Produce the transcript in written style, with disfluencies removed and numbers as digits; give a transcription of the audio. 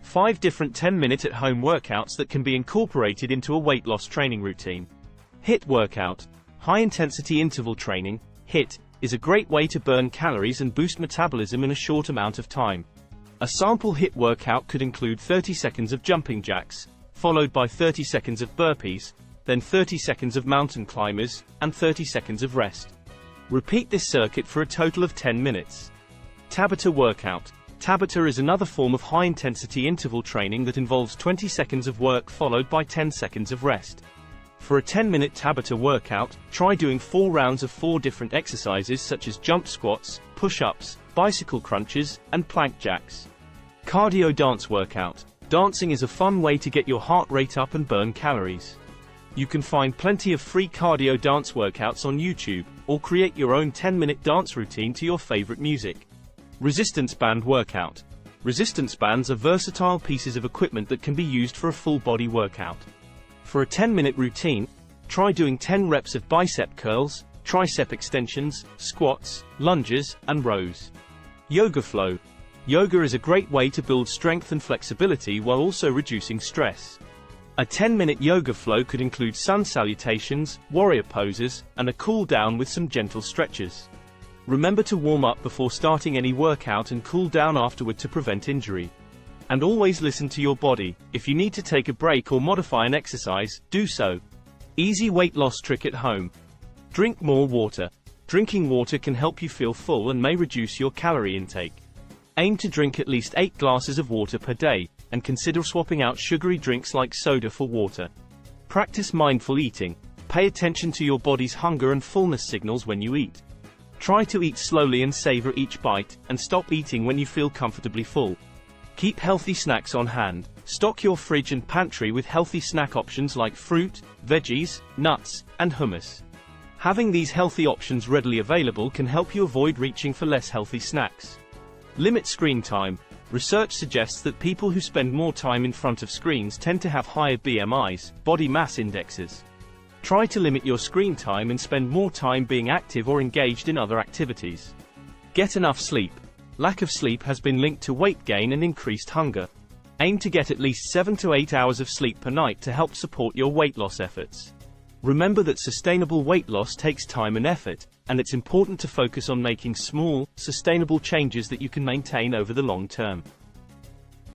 5 different 10-minute at-home workouts that can be incorporated into a weight loss training routine. HIIT workout. High-intensity interval training, HIIT, is a great way to burn calories and boost metabolism in a short amount of time. A sample HIIT workout could include 30 seconds of jumping jacks, followed by 30 seconds of burpees, then 30 seconds of mountain climbers, and 30 seconds of rest. Repeat this circuit for a total of 10 minutes. Tabata workout. Tabata is another form of high-intensity interval training that involves 20 seconds of work followed by 10 seconds of rest. For a 10-minute Tabata workout, try doing 4 rounds of 4 different exercises such as jump squats, push-ups, bicycle crunches, and plank jacks. Cardio dance workout. Dancing is a fun way to get your heart rate up and burn calories. You can find plenty of free cardio dance workouts on YouTube, or create your own 10-minute dance routine to your favorite music. Resistance band workout. Resistance bands are versatile pieces of equipment that can be used for a full-body workout. For a 10-minute routine, try doing 10 reps of bicep curls, tricep extensions, squats, lunges, and rows. Yoga flow. Yoga is a great way to build strength and flexibility while also reducing stress. A 10-minute yoga flow could include sun salutations, warrior poses, and a cool down with some gentle stretches. Remember to warm up before starting any workout and cool down afterward to prevent injury. And always listen to your body. If you need to take a break or modify an exercise, do so. Easy weight loss trick at home. Drink more water. Drinking water can help you feel full and may reduce your calorie intake. Aim to drink at least 8 glasses of water per day, and consider swapping out sugary drinks like soda for water. Practice mindful eating. Pay attention to your body's hunger and fullness signals when you eat. Try to eat slowly and savor each bite, and stop eating when you feel comfortably full. Keep healthy snacks on hand. Stock your fridge and pantry with healthy snack options like fruit, veggies, nuts, and hummus. Having these healthy options readily available can help you avoid reaching for less healthy snacks. Limit screen time. Research suggests that people who spend more time in front of screens tend to have higher BMIs, body mass indexes. Try to limit your screen time and spend more time being active or engaged in other activities. Get enough sleep. Lack of sleep has been linked to weight gain and increased hunger. Aim to get at least 7 to 8 hours of sleep per night to help support your weight loss efforts. Remember that sustainable weight loss takes time and effort, and it's important to focus on making small, sustainable changes that you can maintain over the long term.